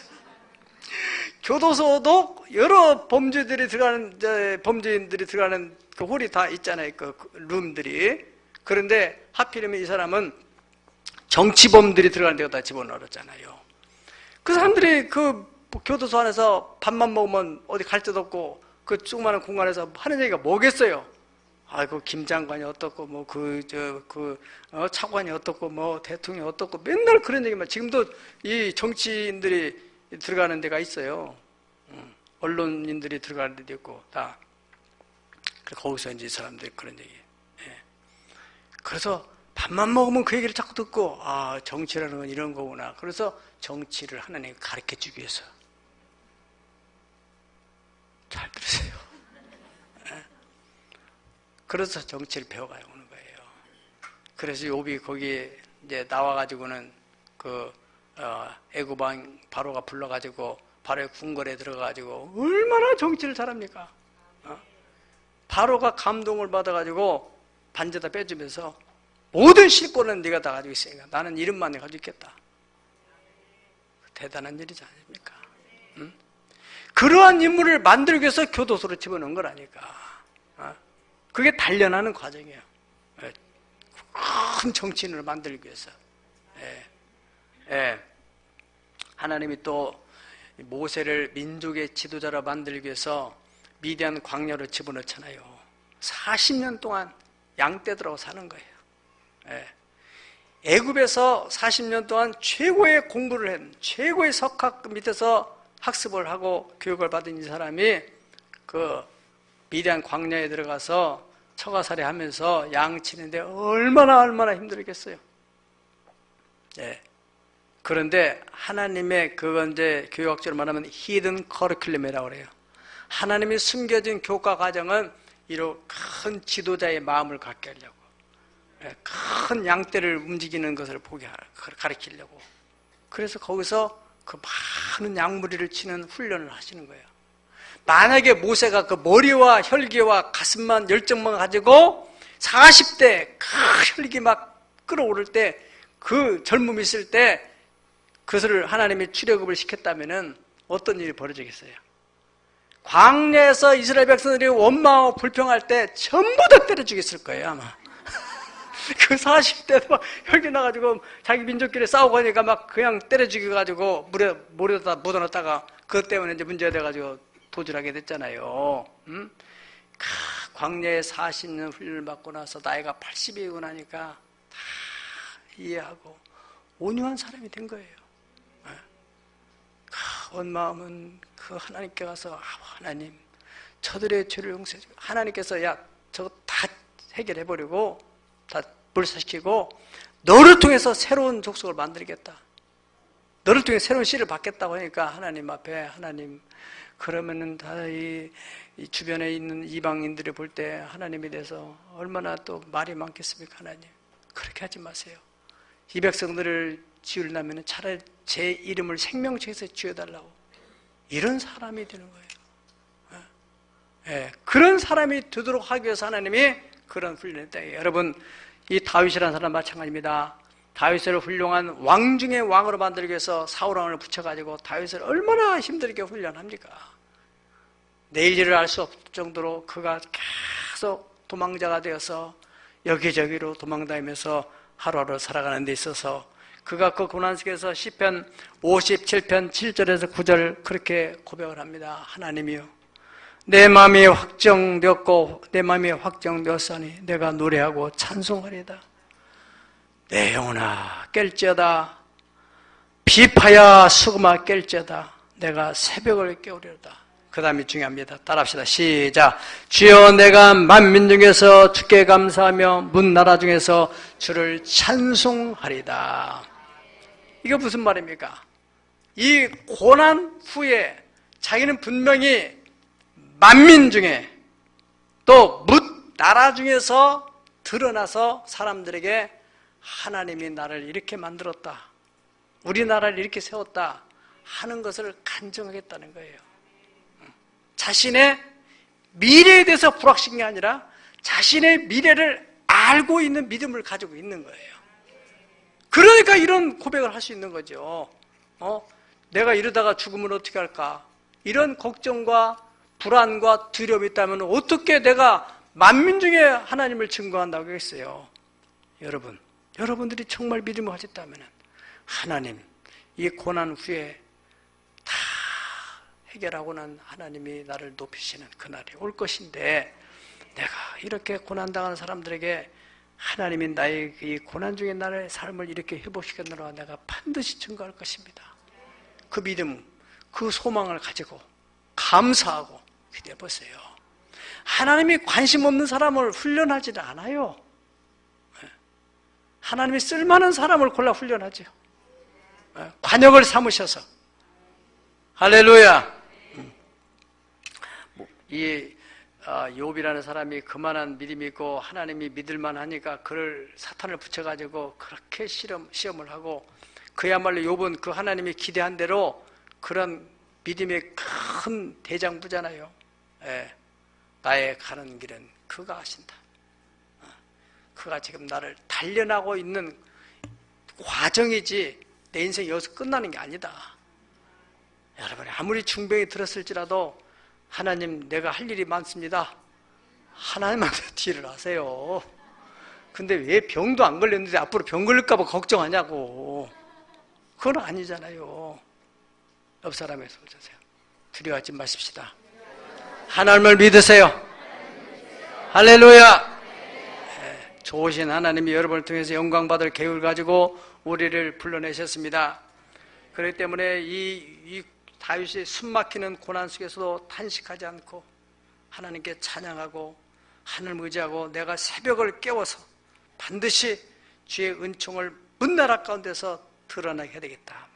교도소도 여러 범죄인들이 들어가는 그 홀이 다 있잖아요. 그 룸들이. 그런데 하필이면 이 사람은 정치범들이 들어가는 데가 다 집어넣었잖아요. 그 사람들이 그 교도소 안에서 밥만 먹으면 어디 갈 데도 없고 그 조그마한 공간에서 하는 얘기가 뭐겠어요? 아이고, 김 장관이 어떻고, 차관이 어떻고, 대통령이 어떻고, 맨날 그런 얘기만. 지금도 이 정치인들이 들어가는 데가 있어요. 언론인들이 들어가는 데도 있고, 다. 거기서 이제 이 사람들이 그런 얘기. 예. 그래서 밥만 먹으면 그 얘기를 자꾸 듣고, 정치라는 건 이런 거구나. 그래서 정치를 하나님이 가르쳐 주기 위해서. 잘 들으세요. 예. 그래서 정치를 배워가야 오는 거예요. 그래서 욥이 거기 이제 나와가지고는 애굽왕 바로가 불러가지고 바로의 궁궐에 들어가가지고 얼마나 정치를 잘합니까? 바로가 감동을 받아가지고 반지에다 빼주면서 모든 실권은 네가 다 가지고 있으니까 나는 이름만 가지고 있겠다. 대단한 일이지 않습니까? 응? 그러한 인물을 만들기 위해서 교도소로 집어넣은 거라니까. 그게 단련하는 과정이에요. 큰 정치인을 만들기 위해서. 하나님이 또 모세를 민족의 지도자로 만들기 위해서 미디안 광야로 집어넣잖아요. 40년 동안 양떼들하고 사는 거예요. 애굽에서 40년 동안 최고의 공부를 한, 최고의 석학 밑에서 학습을 하고 교육을 받은 이 사람이 그 미디안 광야에 들어가서 처가살이 하면서 양 치는데 얼마나 힘들겠어요. 그런데 하나님의 그건 이제 교육학적으로 말하면 히든 커리큘럼이라고 그래요. 하나님이 숨겨진 교과 과정은 이런 큰 지도자의 마음을 갖게 하려고, 큰 양떼를 움직이는 것을 보게 가르치려고. 그래서 거기서 그 많은 양무리를 치는 훈련을 하시는 거예요. 만약에 모세가 그 머리와 혈기와 가슴만 열정만 가지고 40대 그 혈기 막 끌어오를 때, 그 젊음이 있을 때 그것을 하나님이 출애굽을 시켰다면은 어떤 일이 벌어지겠어요? 광야에서 이스라엘 백성들이 원망하고 불평할 때 전부 다 때려 죽였을 거예요, 아마. 그 40대도 막 혈기 나가지고 자기 민족끼리 싸우고 하니까 막 그냥 때려 죽여가지고 물에다 묻어놨다가 그것 때문에 이제 문제가 돼가지고 도주하게 됐잖아요. 광야에 40년 훈련을 받고 나서 나이가 80이고 나니까 다 이해하고 온유한 사람이 된 거예요. 온 마음은 그 하나님께 가서 하나님 저들의 죄를 용서해 주고, 하나님께서 야 저거 다 해결해버리고 다 불사시키고 너를 통해서 새로운 족속을 만들겠다, 너를 통해 새로운 씨를 받겠다고 하니까 하나님 앞에, 하나님 그러면은 다 이 주변에 있는 이방인들이 볼 때 하나님에 대해서 얼마나 또 말이 많겠습니까? 하나님 그렇게 하지 마세요. 이 백성들을 지으려면 차라리 제 이름을 생명책에서 지어달라고. 이런 사람이 되는 거예요. 그런 사람이 되도록 하기 위해서 하나님이 그런 훈련을 했다. 여러분, 이 다윗이라는 사람 마찬가지입니다. 다윗을 훌륭한 왕 중의 왕으로 만들기 위해서 사울왕을 붙여가지고 다윗을 얼마나 힘들게 훈련합니까? 내일을 알 수 없을 정도로 그가 계속 도망자가 되어서 여기저기로 도망다니면서 하루하루 살아가는 데 있어서 그가 그 고난 속에서 시편 57편 7절에서 9절 그렇게 고백을 합니다. 하나님이요, 내 마음이 확정되었고 내 마음이 확정되었으니 내가 노래하고 찬송하리다. 내 영혼아 깰지어다, 비파야 수금아 깰지어다, 내가 새벽을 깨우리로다. 그 다음이 중요합니다. 따라합시다. 시작. 주여 내가 만민 중에서 주께 감사하며 문 나라 중에서 주를 찬송하리다. 이게 무슨 말입니까? 이 고난 후에 자기는 분명히 만민 중에 또 나라 중에서 드러나서 사람들에게 하나님이 나를 이렇게 만들었다, 우리나라를 이렇게 세웠다 하는 것을 간증하겠다는 거예요. 자신의 미래에 대해서 불확실한 게 아니라 자신의 미래를 알고 있는 믿음을 가지고 있는 거예요. 그러니까 이런 고백을 할 수 있는 거죠. 내가 이러다가 죽으면 어떻게 할까? 이런 걱정과 불안과 두려움이 있다면 어떻게 내가 만민 중에 하나님을 증거한다고 하겠어요? 여러분들이 정말 믿음을 가졌다면 하나님, 이 고난 후에 다 해결하고 난 하나님이 나를 높이시는 그날이 올 것인데, 내가 이렇게 고난당하는 사람들에게 하나님이 나의 이 고난 중에 나의 삶을 이렇게 회복시켰느라 내가 반드시 증거할 것입니다. 그 믿음, 그 소망을 가지고 감사하고 기대해 보세요. 하나님이 관심 없는 사람을 훈련하지는 않아요. 하나님이 쓸만한 사람을 골라 훈련하죠. 관역을 삼으셔서. 할렐루야. 이 욥이라는 사람이 그만한 믿음이 있고 하나님이 믿을만 하니까 그를 사탄을 붙여가지고 그렇게 시험을 하고, 그야말로 욥은 그 하나님이 기대한 대로 그런 믿음의 큰 대장부잖아요. 나의 가는 길은 그가 하신다. 그가 지금 나를 단련하고 있는 과정이지 내 인생이 여기서 끝나는 게 아니다. 여러분, 아무리 중병이 들었을지라도 하나님, 내가 할 일이 많습니다. 하나님한테 딜을 하세요. 근데 왜 병도 안 걸렸는데 앞으로 병 걸릴까 봐 걱정하냐고. 그건 아니잖아요. 옆 사람에서 보세요. 두려워하지 마십시다. 하나님을 믿으세요. 할렐루야. 좋으신 하나님이 여러분을 통해서 영광받을 계획을 가지고 우리를 불러내셨습니다. 그렇기 때문에 이 다윗이 숨막히는 고난 속에서도 탄식하지 않고 하나님께 찬양하고 하늘을 의지하고 내가 새벽을 깨워서 반드시 주의 은총을 문나라 가운데서 드러나게 해야 되겠다.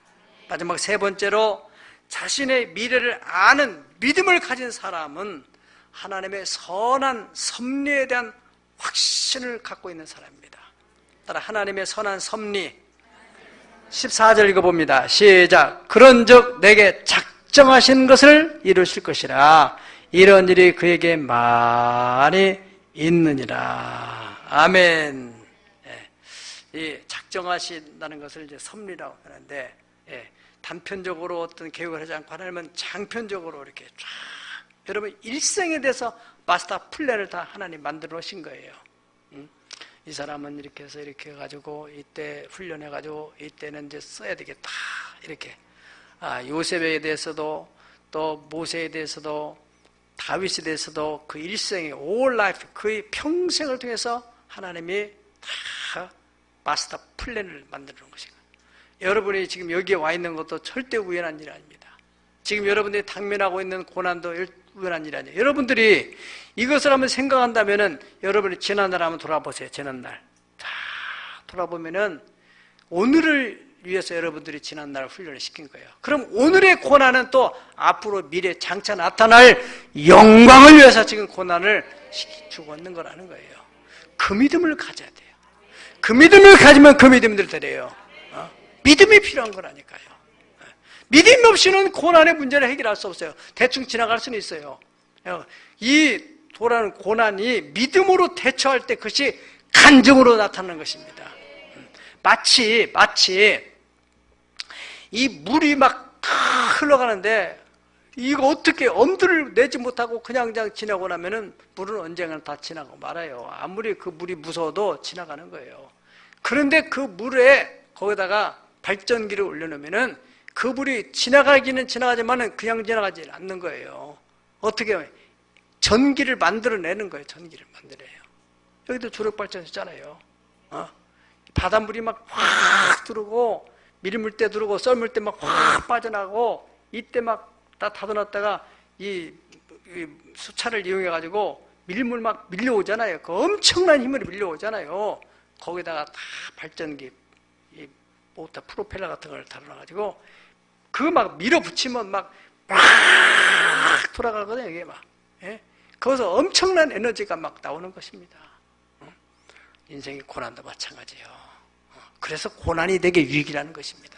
마지막 세 번째로, 자신의 미래를 아는 믿음을 가진 사람은 하나님의 선한 섭리에 대한 확신을 갖고 있는 사람입니다. 따라 하나님의 선한 섭리, 14절 읽어봅니다. 시작. 그런즉 내게 작정하신 것을 이루실 것이라. 이런 일이 그에게 많이 있느니라. 아멘. 이 작정하신다는 것을 이제 섭리라고 하는데, 단편적으로 어떤 계획을 하지 않고 하나님은 장편적으로 이렇게 쫙, 여러분 일생에 대해서 마스터 플랜을 다 하나님 만들어 놓으신 거예요. 이 사람은 이렇게 해서 이렇게 해가지고 이때 훈련해가지고 이때는 이제 써야 되겠다. 이렇게. 요셉에 대해서도 또 모세에 대해서도 다윗에 대해서도 그 일생의 all life, 그의 평생을 통해서 하나님이 다 마스터 플랜을 만들어 놓은 것입니다. 여러분이 지금 여기에 와 있는 것도 절대 우연한 일이 아닙니다. 지금 여러분들이 당면하고 있는 고난도 우연한 일이 아니에요. 여러분들이 이것을 한번 생각한다면은 여러분이 지난날 한번 돌아보세요. 지난날 다 돌아보면은 오늘을 위해서 여러분들이 지난날 훈련을 시킨 거예요. 그럼 오늘의 고난은 또 앞으로 미래 장차 나타날 영광을 위해서 지금 고난을 주고 있는 거라는 거예요. 그 믿음을 가져야 돼요. 그 믿음을 가지면 그 믿음대로 되래요. 믿음이 필요한 거라니까요. 믿음 없이는 고난의 문제를 해결할 수 없어요. 대충 지나갈 수는 있어요. 이 돌아오는 고난이 믿음으로 대처할 때 그것이 간증으로 나타나는 것입니다. 마치 이 물이 막 흘러가는데 이거 어떻게 엄두를 내지 못하고 그냥 지나고 나면은 물은 언젠가는 다 지나고 말아요. 아무리 그 물이 무서워도 지나가는 거예요. 그런데 그 물에 거기다가 발전기를 올려놓으면은 그 물이 지나가기는 지나가지만은 그냥 지나가지 않는 거예요. 어떻게 전기를 만들어내는 거예요. 전기를 만들어내요. 여기도 조력발전소 있잖아요. 바닷물이 막 확 들어오고 밀물때 들어오고 썰물때 막 확 빠져나가고 이때 막 다 닫아놨다가 이 수차를 이용해가지고 밀물 막 밀려오잖아요. 그 엄청난 힘으로 밀려오잖아요. 거기다가 다 발전기, 이 모터 프로펠러 같은 걸 달아놔가지고 그 막 밀어붙이면 막 돌아가거든요. 이게 막. 거기서 엄청난 에너지가 막 나오는 것입니다. 인생의 고난도 마찬가지예요. 그래서 고난이 내게 유익이라는 것입니다.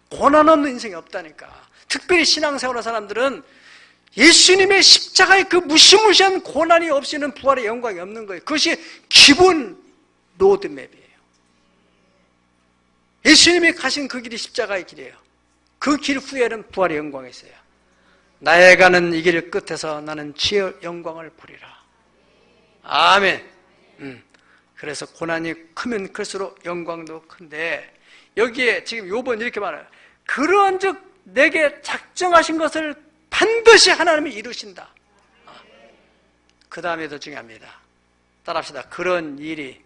고난 없는 인생이 없다니까. 특별히 신앙생활하는 사람들은 예수님의 십자가의 그 무시무시한 고난이 없이는 부활의 영광이 없는 거예요. 그것이 기본 로드맵이에요. 예수님이 가신 그 길이 십자가의 길이에요. 그 길 후에는 부활의 영광이 있어요. 나의 가는 이 길 끝에서 나는 주의 영광을 보리라. 아멘. 그래서 고난이 크면 클수록 영광도 큰데 여기에 지금 요번 이렇게 말해요. 그러한즉 내게 작정하신 것을 반드시 하나님이 이루신다. 그 다음에 더 중요합니다. 따라합시다. 그런 일이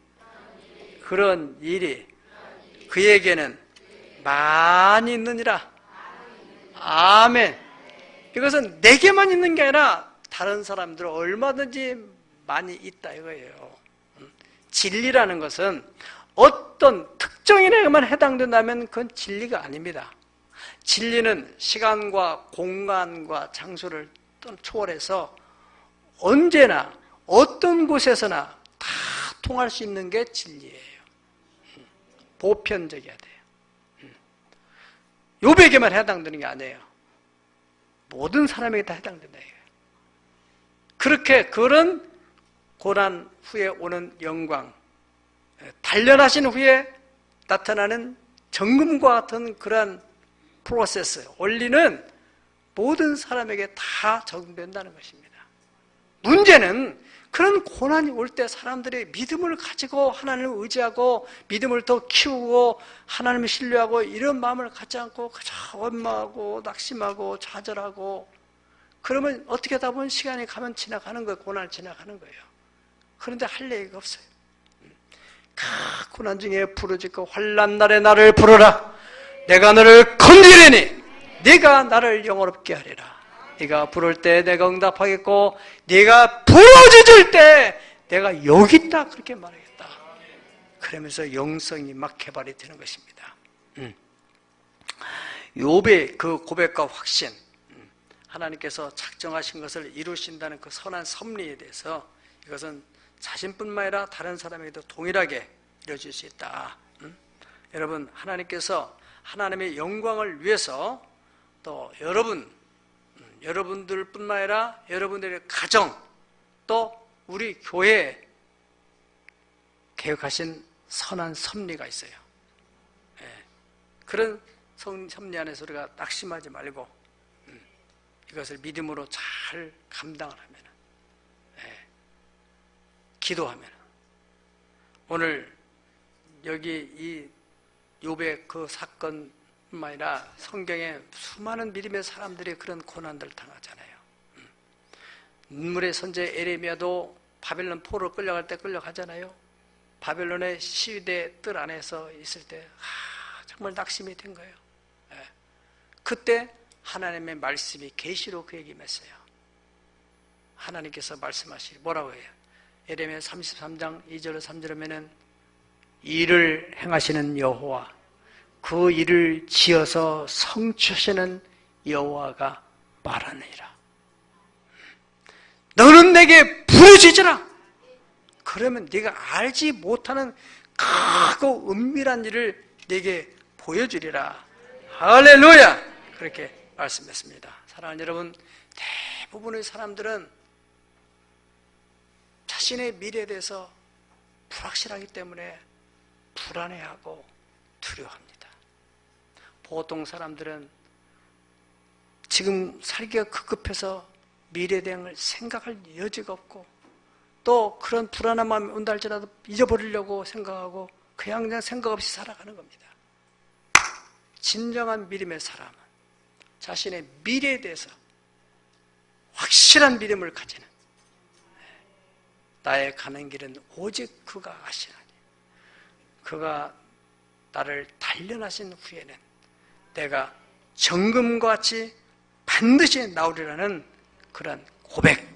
그에게는 많이 있느니라. 아멘. 이것은 내게만 있는 게 아니라 다른 사람들은 얼마든지 많이 있다 이거예요. 진리라는 것은 어떤 특정인에게만 해당된다면 그건 진리가 아닙니다. 진리는 시간과 공간과 장소를 초월해서 언제나 어떤 곳에서나 다 통할 수 있는 게 진리예요. 보편적이어야 돼요. 욥에게만 해당되는 게 아니에요. 모든 사람에게 다 해당된다. 그렇게 그런 고난 후에 오는 영광, 단련하신 후에 나타나는 정금과 같은 그러한 프로세스, 원리는 모든 사람에게 다 적용된다는 것입니다. 문제는 그런 고난이 올 때 사람들이 믿음을 가지고 하나님을 의지하고 믿음을 더 키우고 하나님을 신뢰하고 이런 마음을 갖지 않고 그저 원망하고 낙심하고 좌절하고 그러면 어떻게 하다 보면 시간이 가면 지나가는 거예요. 고난이 지나가는 거예요. 그런데 할 얘기가 없어요. 각 고난 중에 부르짖고 환난 날에 나를 부르라. 내가 너를 건지리니 네가 나를 영화롭게 하리라. 네가 부를 때 내가 응답하겠고 네가 부르짖을 때 내가 여기 있다 그렇게 말하겠다. 그러면서 영성이 막 개발이 되는 것입니다. 욥의 그 고백과 확신, 하나님께서 작정하신 것을 이루신다는 그 선한 섭리에 대해서 이것은 자신뿐만 아니라 다른 사람에게도 동일하게 이루어질 수 있다. 여러분, 하나님께서 하나님의 영광을 위해서 또 여러분들뿐만 아니라 여러분들의 가정, 또 우리 교회에 계획하신 선한 섭리가 있어요. 그런 섭리 안에서 우리가 낙심하지 말고 이것을 믿음으로 잘 감당을 하면, 기도하면, 오늘 여기 이 욥의 그 사건뿐만 아니라 성경에 수많은 믿음의 사람들이 그런 고난들을 당하잖아요. 눈물의 선제 에레미야도 바벨론 포로 끌려갈 때 끌려가잖아요. 바벨론의 시위대 뜰 안에서 있을 때 정말 낙심이 된 거예요. 그때 하나님의 말씀이 계시로 그에게 임했어요. 하나님께서 말씀하시기 뭐라고 해요? 에레미야 33장 2절 3절 하면은 일을 행하시는 여호와, 그 일을 지어서 성취하시는 여호와가 말하느니라. 너는 내게 부르짖으라. 그러면 네가 알지 못하는 크고 은밀한 일을 네게 보여주리라. 할렐루야. 그렇게 말씀했습니다. 사랑하는 여러분, 대부분의 사람들은 자신의 미래에 대해서 불확실하기 때문에 불안해하고 두려워합니다. 보통 사람들은 지금 살기가 급급해서 미래에 대한 걸 생각할 여지가 없고 또 그런 불안한 마음이 온다 할지라도 잊어버리려고 생각하고 그냥 생각 없이 살아가는 겁니다. 진정한 믿음의 사람은 자신의 미래에 대해서 확실한 믿음을 가지는, 나의 가는 길은 오직 그가 아시나니 그가 나를 단련하신 후에는 내가 정금과 같이 반드시 나오리라는 그런 고백,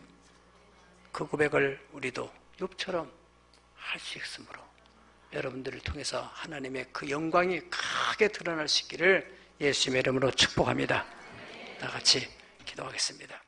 그 고백을 우리도 욥처럼 할 수 있으므로 여러분들을 통해서 하나님의 그 영광이 크게 드러날 수 있기를 예수님의 이름으로 축복합니다. 다 같이 기도하겠습니다.